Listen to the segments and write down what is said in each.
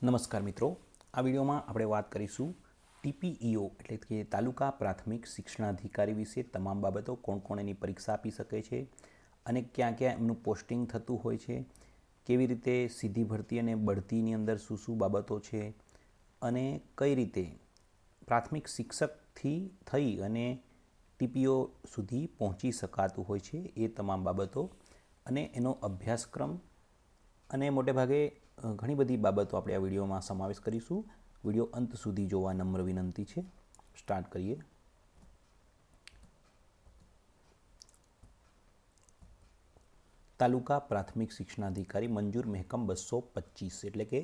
નમસ્કાર મિત્રો, આ વિડીયોમાં આપણે વાત કરીશું ટીપીઈઓ એટલે કે તાલુકા પ્રાથમિક શિક્ષણાધિકારી વિશે તમામ બાબતો, કોણ કોણ એની પરીક્ષા આપી શકે છે અને ક્યાં ક્યાં એમનું પોસ્ટિંગ થતું હોય છે, કેવી રીતે સીધી ભરતી અને બઢતીની અંદર શું શું બાબતો છે અને કઈ રીતે પ્રાથમિક શિક્ષકથી થઈ અને ટીપીઓ સુધી પહોંચી શકાતું હોય છે એ તમામ બાબતો અને એનો અભ્યાસક્રમ અને મોટે ભાગે ઘણી બધી બાબતો આપણે આ વિડીયોમાં સમાવેશ કરીશું. વિડીયો અંત સુધી જોવા નમ્ર વિનંતી છે. સ્ટાર્ટ કરીએ. તાલુકા પ્રાથમિક શિક્ષણાધિકારી મંજૂર મહેકમ 225 એટલે કે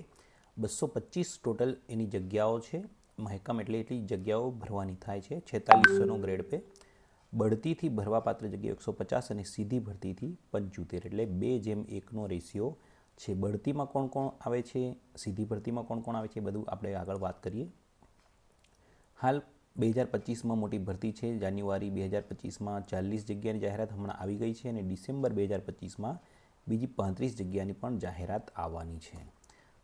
225 ટોટલ એની જગ્યાઓ છે. મહેકમ એટલે એટલી જગ્યાઓ ભરવાની થાય છે. 4600નો ગ્રેડ પે, બઢતીથી ભરવાપાત્ર જગ્યાઓ 150 અને સીધી ભરતીથી 75 એટલે 2:1નો રેશિયો છે. બઢતીમાં કોણ કોણ આવે છે, સીધી ભરતીમાં કોણ કોણ આવે છે, એ બધું આપણે આગળ વાત કરીએ. હાલ 2025માં મોટી ભરતી છે. જાન્યુઆરી 2025માં 40 જગ્યાની જાહેરાત હમણાં આવી ગઈ છે અને ડિસેમ્બર 2025માં બીજી 35 જગ્યાની પણ જાહેરાત આવવાની છે.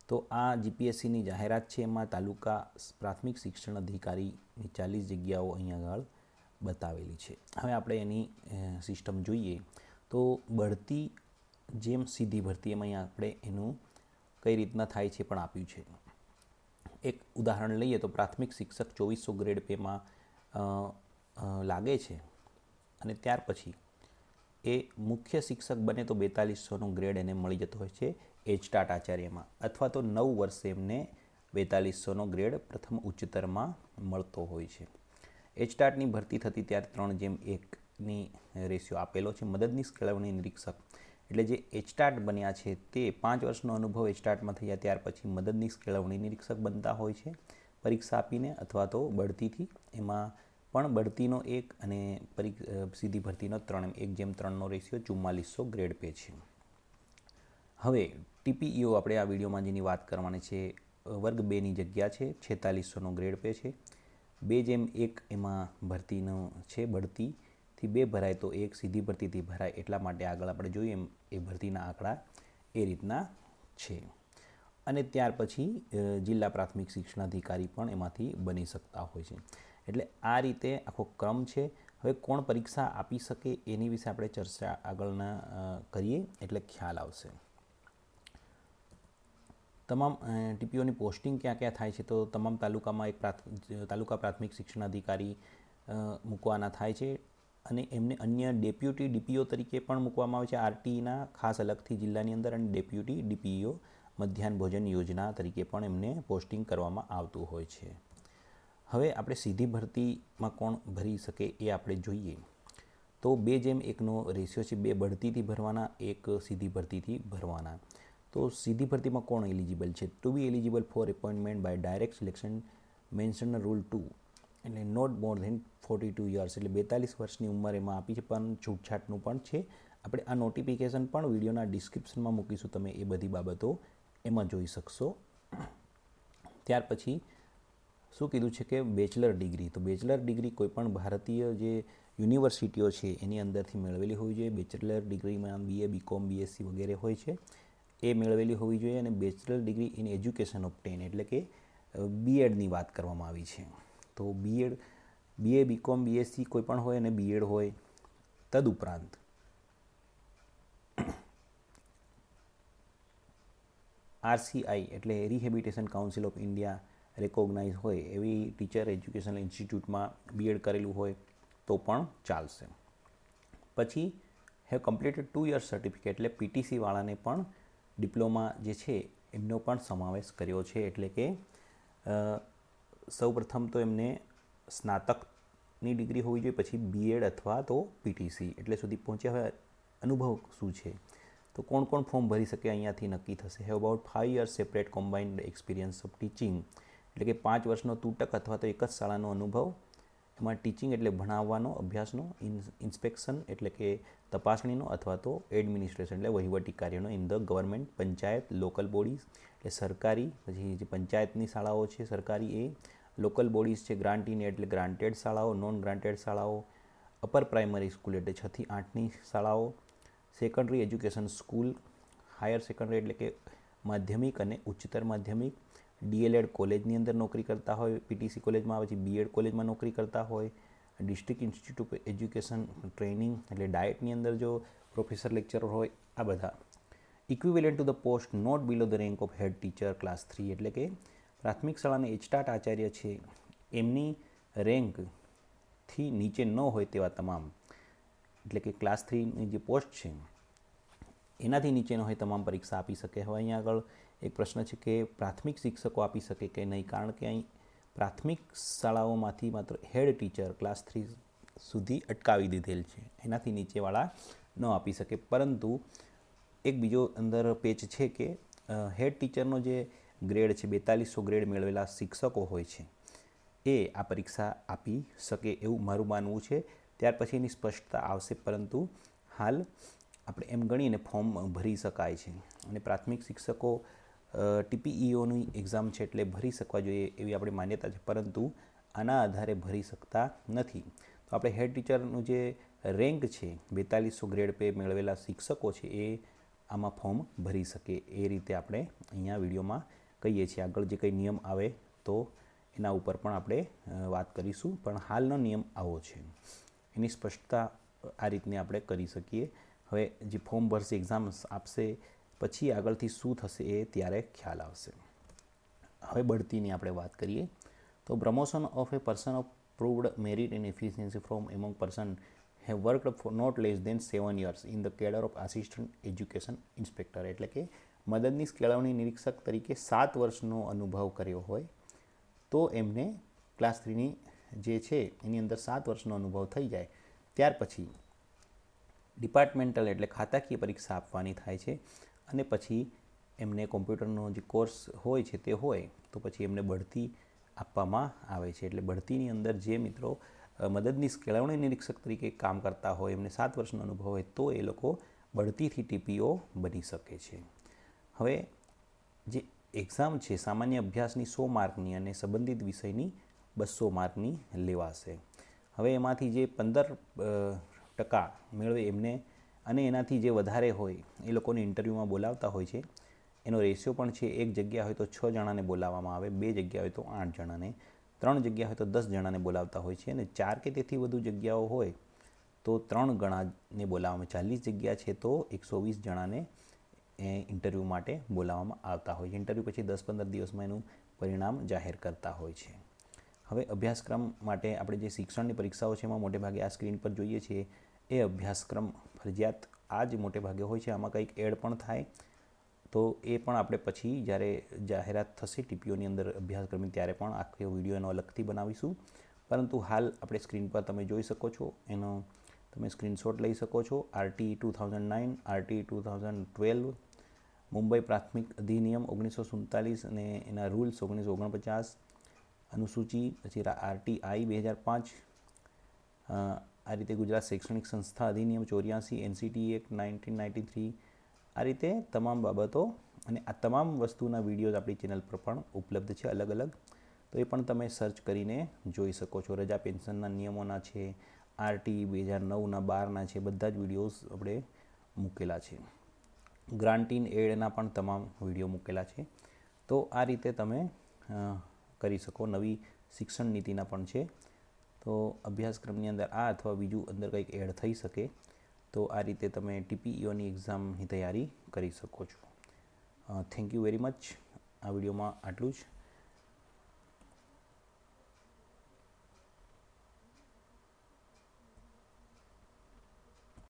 તો આ જીપીએસસીની જાહેરાત છે, એમાં તાલુકા પ્રાથમિક શિક્ષણ અધિકારીની 40 જગ્યાઓ અહીંયા આગળ બતાવેલી છે. હવે આપણે એની સિસ્ટમ જોઈએ તો બઢતી જેમ સીધી ભરતી એમાં અહીંયા આપણે એનું કઈ રીતના થાય છે પણ આપ્યું છે. એક ઉદાહરણ લઈએ તો પ્રાથમિક શિક્ષક 2400 ગ્રેડ પેમાં લાગે છે અને ત્યાર પછી એ મુખ્ય શિક્ષક બને તો 4200નો ગ્રેડ એને મળી જતો હોય છે એચટાટ આચાર્યમાં, અથવા તો 9 વર્ષે એમને 4200નો ગ્રેડ પ્રથમ ઉચ્ચતરમાં મળતો હોય છે. એચટાટની ભરતી થતી ત્યારે 3:1ની રેશિયો આપેલો છે. મદદનીશ કેળવણી નિરીક્ષક એટલે જે એચટાટ બન્યા છે તે 5 વર્ષનો અનુભવ એચટાટમાં થયા ત્યાર પછી મદદનીશ કેળવણી નિરીક્ષક બનતા હોય છે પરીક્ષા આપીને, અથવા તો બઢતીથી. એમાં પણ બઢતીનો 1 અને સીધી ભરતીનો 3, 1:3નો રેશિયો 4400 ગ્રેડ પે છે. હવે ટીપીઈઓ આપણે આ વિડીયોમાં જેની વાત કરવાની છે, વર્ગ 2ની જગ્યા છે, 4600નો ગ્રેડ પે છે, 2:1 એમાં ભરતીનો છે. બઢતીથી 2 ભરાય તો 1 સીધી ભરતીથી ભરાય, એટલા માટે આગળ આપણે જોઈએ એમ એ ભરતીના આંકડા એ રીતના છે. અને ત્યાર પછી જિલ્લા પ્રાથમિક શિક્ષણાધિકારી પણ એમાંથી બની શકતા હોય છે. એટલે આ રીતે આખો ક્રમ છે. હવે કોણ પરીક્ષા આપી શકે એની વિશે આપણે ચર્ચા આગળના કરીએ એટલે ખ્યાલ આવશે. તમામ ટીપીઓની પોસ્ટિંગ ક્યાં ક્યાં થાય છે તો તમામ તાલુકામાં એક તાલુકા પ્રાથમિક શિક્ષણાધિકારી મૂકવાના થાય છે અને એમને અન્ય ડેપ્યુટી ડીપીઓ તરીકે પણ મૂકવામાં આવે છે આરટીઈના ખાસ અલગથી જિલ્લાની અંદર, અને ડેપ્યુટી ડીપીઓ મધ્યાહન ભોજન યોજના તરીકે પણ એમને પોસ્ટિંગ કરવામાં આવતું હોય છે. હવે આપણે સીધી ભરતીમાં કોણ ભરી શકે એ આપણે જોઈએ તો 2:1નો રેશિયો છે. 2 બઢતીથી ભરવાના, 1 સીધી ભરતીથી ભરવાના. તો સીધી ભરતીમાં કોણ એલિજિબલ છે? To be eligible for appointment by direct selection mention rule 2 એટલે નોટ મોર ધેન 42 યર્સ એટલે 42 વર્ષની ઉંમર એમાં આપી છે, પણ છૂટછાટનું પણ છે. આપણે આ નોટિફિકેશન પણ વિડીયોના ડિસ્ક્રિપ્શનમાં મૂકીશું, તમે એ બધી બાબતો એમાં જોઈ શકશો. ત્યાર પછી શું કીધું છે કે બેચલર ડિગ્રી, તો બેચલર ડિગ્રી કોઈપણ ભારતીય જે યુનિવર્સિટીઓ છે એની અંદરથી મેળવેલી હોવી જોઈએ. બેચલર ડિગ્રીમાં BA, BCom, BSc વગેરે હોય છે એ મેળવેલી હોવી જોઈએ. અને bachelor degree in education of 10 એટલે કે બીએડની વાત કરવામાં આવી છે. તો બીએડ, BA, BCom, BSc કોઈ પણ હોય અને બીએડ હોય. તદુપરાંત RCI એટલે rehabilitation council of India recognise હોય એવી ટીચર એજ્યુકેશનલ ઇન્સ્ટિટ્યૂટમાં બીએડ કરેલું હોય તો પણ ચાલશે. પછી હેવ કમ્પ્લીટેડ 2 years સર્ટિફિકેટ એટલે PTC વાળાને પણ ડિપ્લોમા જે છે એમનો પણ સમાવેશ કર્યો છે. એટલે કે સૌપ્રથમ તો એમને સ્નાતકની ડિગ્રી હોવી જોઈએ, પછી બીએડ અથવા તો PTC એટલે સુધી પહોંચ્યા હોય. અનુભવ શું છે તો કોણ કોણ ફોર્મ ભરી શકે અહીંયાથી નક્કી થશે. Have about 5 years separate combined experience of teaching એટલે કે 5 વર્ષનો તૂટક અથવા તો એક જ શાળાનો અનુભવ. એમાં ટીચિંગ એટલે ભણાવવાનો, અભ્યાસનો, ઇન્સ્પેક્શન એટલે કે તપાસણીનો, અથવા તો એડમિનિસ્ટ્રેશન એટલે વહીવટી કાર્યનો in the government, panchayat, local bodies એટલે સરકારી, પછી જે પંચાયતની શાળાઓ છે સરકારી એ, લોકલ બોડીઝ છે ગ્રાન્ટીન એટલે ગ્રાન્ટેડ શાળાઓ, નોન ગ્રાન્ટેડ શાળાઓ, અપર પ્રાઇમરી સ્કૂલ એટલે 6 થી 8ની શાળાઓ, secondary education school, higher secondary એટલે કે માધ્યમિક અને ઉચ્ચતર માધ્યમિક, DLED કોલેજની અંદર નોકરી કરતા હોય, PTC કોલેજમાં, પછી BEd કોલેજમાં નોકરી કરતા હોય, district institute of education training એટલે ડાયટની અંદર જો પ્રોફેસર લેક્ચરર હોય, આ બધા. Equivalent to the post not below the rank of head teacher class 3 એટલે કે પ્રાથમિક શાળાના એચટાટ આચાર્ય છે એમની રેન્કથી નીચે ન હોય તેવા તમામ, એટલે કે ક્લાસ 3ની જે પોસ્ટ છે એનાથી નીચેનો હોય તમામ પરીક્ષા આપી શકે. હવે અહીંયા આગળ એક પ્રશ્ન છે કે પ્રાથમિક શિક્ષકો આપી શકે કે નહીં, કારણ કે અહીં પ્રાથમિક શાળાઓમાંથી માત્ર હેડ ટીચર ક્લાસ 3 સુધી અટકાવી દીધેલ છે, એનાથી નીચેવાળા ન આપી શકે. પરંતુ એક બીજો અંદર પેચ છે કે હેડ ટીચરનો જે ગ્રેડ છે 4200 ગ્રેડ મેળવેલા શિક્ષકો હોય છે એ આ પરીક્ષા આપી શકે એવું મારું માનવું છે. ત્યાર પછી એની સ્પષ્ટતા આવશે, પરંતુ હાલ આપણે એમ ગણીને ફોર્મ ભરી શકાય છે. અને પ્રાથમિક શિક્ષકો TPEOની એક્ઝામ છે એટલે ભરી શકવા જોઈએ એવી આપણી માન્યતા છે, પરંતુ આના આધારે ભરી શકતા નથી. તો આપણે હેડ ટીચરનું જે રેન્ક છે 4200 ગ્રેડ પે મેળવેલા શિક્ષકો છે એ આમાં ફોર્મ ભરી શકે એ રીતે આપણે અહીંયા વિડીયોમાં કહીએ છીએ. આગળ જે કંઈ નિયમ આવે તો એના ઉપર પણ આપણે વાત કરીશું, પણ હાલનો નિયમ આવો છે. એની સ્પષ્ટતા આ રીતની આપણે કરી શકીએ. હવે જે ફોર્મ ભરશે, એક્ઝામ આપશે, પછી આગળથી શું થશે એ ત્યારે ખ્યાલ આવશે. હવે બઢતીની આપણે વાત કરીએ તો promotion of a person of proved merit and efficiency from among person have worked for not less than 7 years in the cadre of assistant education inspector એટલે કે મદદનીશ કેળવણી નિરીક્ષક તરીકે 7 વર્ષનો અનુભવ કર્યો હોય તો એમને ક્લાસ 3ની જે છે એની અંદર 7 વર્ષનો અનુભવ થઈ જાય ત્યાર પછી ડિપાર્ટમેન્ટલ એટલે ખાતાકીય પરીક્ષા આપવાની થાય છે. અને પછી એમને કોમ્પ્યુટરનો જે કોર્સ હોય છે તે હોય તો પછી એમને બઢતી આપવામાં આવે છે. એટલે બઢતીની અંદર જે મિત્રો મદદનીશ કેળવણી નિરીક્ષક તરીકે કામ કરતા હોય, એમને 7 વર્ષનો અનુભવ હોય તો એ લોકો બઢતીથી TPO બની શકે છે. હવે જે એક્ઝામ છે સામાન્ય અભ્યાસની 100 માર્કની અને સંબંધિત વિષયની 200 માર્કની લેવાશે. હવે એમાંથી જે 15% મેળવે એમને અને એનાથી જે વધારે હોય એ લોકોને ઇન્ટરવ્યૂમાં બોલાવતા હોય છે. એનો રેશિયો પણ છે, એક જગ્યા હોય તો 6 જણાને બોલાવવામાં આવે, 2 જગ્યા હોય તો 8 જણાને, 3 જગ્યા હોય તો 10 જણાને બોલાવતા હોય છે, અને 4 કે તેથી વધુ જગ્યાઓ હોય તો 3 ગણાને બોલાવવામાં, 40 જગ્યા છે તો 120 જણાને ઇન્ટરવ્યૂ માટે બોલાવવામાં આવતા હોય છે. ઇન્ટરવ્યૂ પછી 10-15 દિવસમાં એનું પરિણામ જાહેર કરતા હોય છે. હવે અભ્યાસક્રમ માટે આપણે જે શિક્ષણની પરીક્ષાઓ છે એમાં મોટે ભાગે આ સ્ક્રીન પર જોઈએ છીએ એ અભ્યાસક્રમ ફરજિયાત આ જ મોટે ભાગે હોય છે. આમાં કંઈક એડ પણ થાય તો એ પણ આપણે પછી જ્યારે જાહેરાત થશે TPOની અંદર અભ્યાસક્રમની ત્યારે પણ આખો વિડીયો એનો અલગથી બનાવીશું. પરંતુ હાલ આપણે સ્ક્રીન પર તમે જોઈ શકો છો, એનો તમે સ્ક્રીનશોટ લઈ શકો છો. RTE 2009, RTE 2012, મુંબઈ પ્રાથમિક અધિનિયમ 1947 અને એના રૂલ્સ 1949, અનુસૂચિ, પછી RTI 2005, આ રીતે ગુજરાત શૈક્ષણિક સંસ્થા અધિનિયમ 84, NCT એક્ટ 1993, આ રીતે તમામ બાબતો અને આ તમામ વસ્તુના વિડીયોઝ આપણી ચેનલ પર પણ ઉપલબ્ધ છે અલગ અલગ, તો એ પણ તમે સર્ચ કરીને જોઈ શકો છો. રજા પેન્શનના નિયમોના છે, RTE 2009ના 12ના છે, બધા જ વિડીયોઝ આપણે મૂકેલા છે. ગ્રાન્ટ ઇન એડના પણ તમામ વિડીયો મૂકેલા છે. તો આ રીતે તમે કરી શકો. નવી શિક્ષણ નીતિના પણ છે, તો અભ્યાસક્રમની અંદર આ અથવા બીજું અંદર કંઈક એડ થઈ શકે તો આ રીતે તમે TPEOની એક્ઝામની તૈયારી કરી શકો છો. Thank you very much. આ વિડીયોમાં આટલું જ.